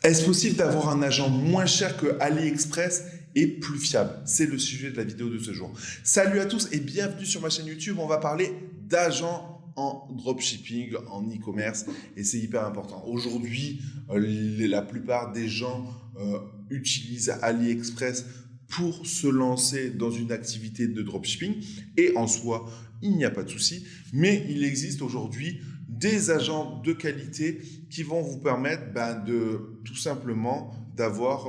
Est-ce possible d'avoir un agent moins cher que AliExpress et plus fiable? C'est le sujet de la vidéo de ce jour. Salut à tous et bienvenue sur ma chaîne YouTube. On va parler d'agents en dropshipping, en e-commerce, et c'est hyper important. Aujourd'hui, la plupart des gens utilisent AliExpress pour se lancer dans une activité de dropshipping, et en soi, il n'y a pas de souci, mais il existe aujourd'hui des agents de qualité qui vont vous permettre de tout simplement d'avoir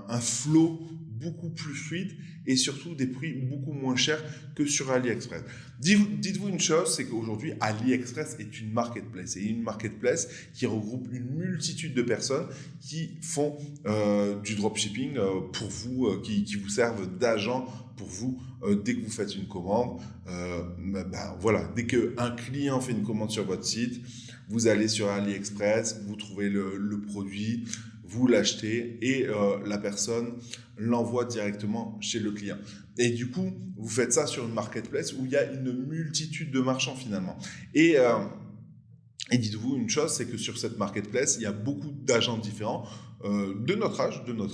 un flow beaucoup plus fluide et surtout des prix beaucoup moins chers que sur AliExpress. Dites-vous une chose, c'est qu'aujourd'hui AliExpress est une marketplace, et une marketplace qui regroupe une multitude de personnes qui font du dropshipping pour vous, qui vous servent d'agents pour vous dès que vous faites une commande. Voilà, dès qu'un client fait une commande sur votre site, vous allez sur AliExpress, vous trouvez le produit, vous l'achetez et la personne l'envoie directement chez le client. Et du coup, vous faites ça sur une marketplace où il y a une multitude de marchands finalement. Et dites-vous une chose, c'est que sur cette marketplace, il y a beaucoup d'agents différents de notre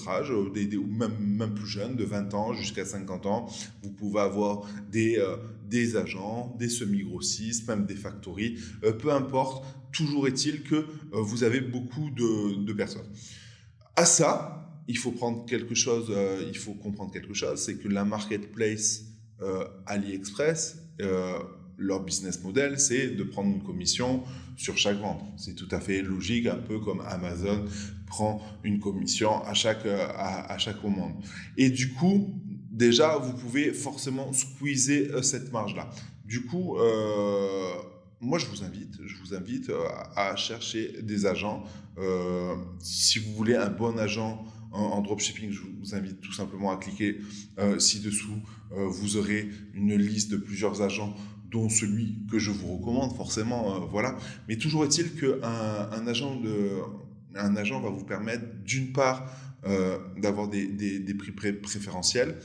âge, ou même plus jeunes, de 20 ans jusqu'à 50 ans. Vous pouvez avoir des agents, des semi-grossistes, même des factories, peu importe. Toujours est-il que vous avez beaucoup de personnes. À ça, il faut comprendre quelque chose, c'est que la marketplace AliExpress, leur business model, c'est de prendre une commission sur chaque vente. C'est tout à fait logique, un peu comme Amazon prend une commission à chaque commande. Et du coup, déjà, vous pouvez forcément squeezer cette marge-là. Du coup, moi, je vous invite à chercher des agents. Si vous voulez un bon agent en dropshipping, je vous invite tout simplement à cliquer ci-dessous. Vous aurez une liste de plusieurs agents, dont celui que je vous recommande forcément. Voilà. Mais toujours est-il qu'un agent va vous permettre d'une part d'avoir des prix préférentiels,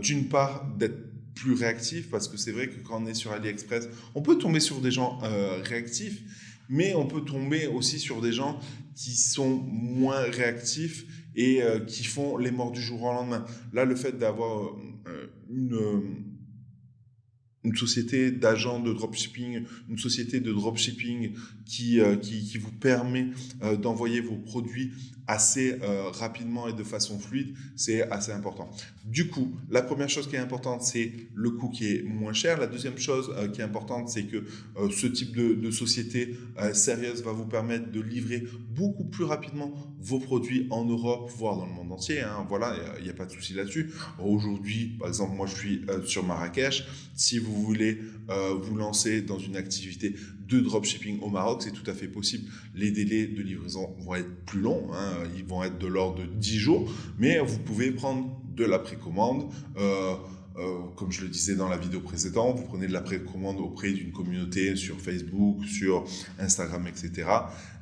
d'une part d'être plus réactif, parce que c'est vrai que quand on est sur AliExpress, on peut tomber sur des gens réactifs, mais on peut tomber aussi sur des gens qui sont moins réactifs et qui font les morts du jour au lendemain. Là, le fait d'avoir une société d'agents de dropshipping, une société de dropshipping qui vous permet d'envoyer vos produits assez rapidement et de façon fluide, c'est assez important. Du coup, la première chose qui est importante, c'est le coût qui est moins cher. La deuxième chose qui est importante, c'est que ce type de société sérieuse va vous permettre de livrer beaucoup plus rapidement vos produits en Europe, voire dans le monde entier. Voilà, il n'y a pas de souci là-dessus. Aujourd'hui, par exemple, moi je suis sur Marrakech. Si vous voulez vous lancer dans une activité de dropshipping au Maroc, c'est tout à fait possible. Les délais de livraison vont être plus longs, ils vont être de l'ordre de 10 jours, mais vous pouvez prendre de la précommande. Comme je le disais dans la vidéo précédente, vous prenez de la précommande auprès d'une communauté sur Facebook, sur Instagram, etc.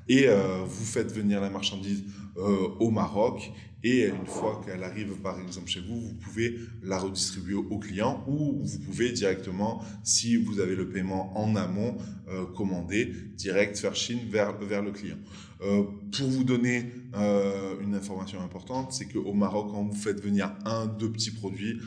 Et vous faites venir la marchandise au Maroc, et une fois qu'elle arrive par exemple chez vous, vous pouvez la redistribuer au client, ou vous pouvez directement, si vous avez le paiement en amont, commander direct, faire Chine vers le client. Pour vous donner une information importante, c'est qu'au Maroc, quand vous faites venir deux petits produits,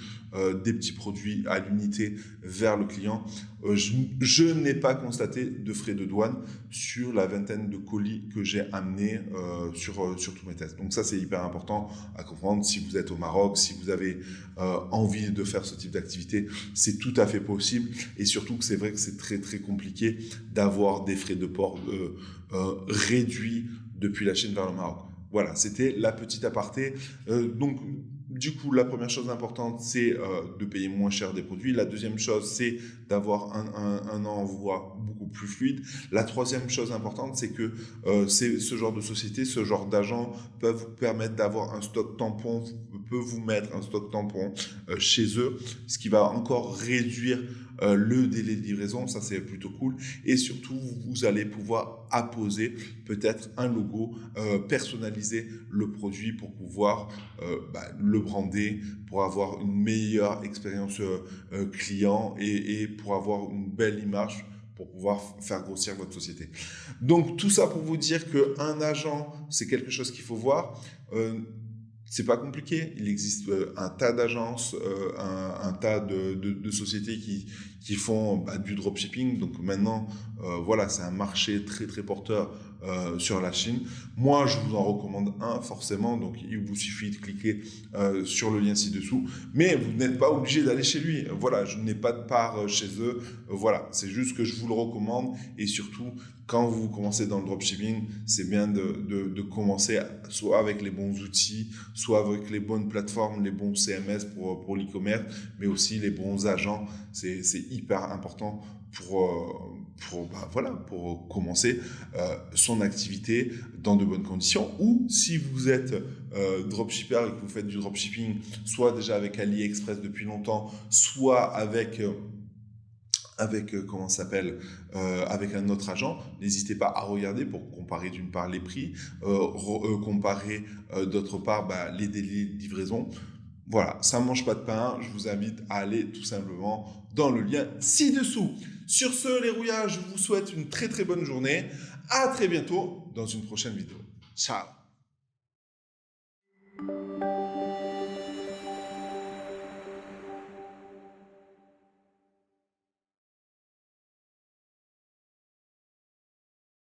des petits produits à l'unité vers le client, je n'ai pas constaté de frais de douane sur la vingtaine de colis que j'ai amenés sur tous mes tests. Donc ça, c'est hyper important à comprendre. Si vous êtes au Maroc, si vous avez envie de faire ce type d'activité, c'est tout à fait possible. Et surtout que c'est vrai que c'est très très compliqué d'avoir des frais de port réduits depuis la Chine vers le Maroc. Voilà, c'était la petite aparté. Donc, du coup, la première chose importante, c'est de payer moins cher des produits. La deuxième chose, c'est d'avoir un envoi beaucoup plus fluide. La troisième chose importante, c'est que ce genre de société, ce genre d'agent peuvent vous permettre d'avoir un stock tampon, peut vous mettre un stock tampon chez eux, ce qui va encore réduire le délai de livraison. Ça, c'est plutôt cool. Et surtout, vous allez pouvoir apposer peut-être un logo, personnaliser le produit pour pouvoir le brander, pour avoir une meilleure expérience client et pour avoir une belle image pour pouvoir faire grossir votre société. Donc, tout ça pour vous dire qu'un agent, c'est quelque chose qu'il faut voir. C'est pas compliqué. Il existe un tas d'agences, un tas de sociétés qui font du dropshipping. Donc maintenant, voilà, c'est un marché très très porteur sur la Chine. Moi, je vous en recommande un forcément. Donc il vous suffit de cliquer sur le lien ci-dessous. Mais vous n'êtes pas obligé d'aller chez lui. Voilà, je n'ai pas de part chez eux. Voilà, c'est juste que je vous le recommande. Et surtout, quand vous commencez dans le dropshipping, c'est bien de commencer soit avec les bons outils, soit avec les bonnes plateformes, les bons CMS pour l'e-commerce, mais aussi les bons agents. C'est hyper important pour commencer son activité dans de bonnes conditions. Ou si vous êtes dropshipper et que vous faites du dropshipping, soit déjà avec AliExpress depuis longtemps, soit avec avec un autre agent, n'hésitez pas à regarder pour comparer d'une part les prix, comparer d'autre part les délais de livraison. Voilà, ça ne mange pas de pain, je vous invite à aller tout simplement dans le lien ci-dessous. Sur ce, les rouillards, je vous souhaite une très très bonne journée. À très bientôt dans une prochaine vidéo. Ciao!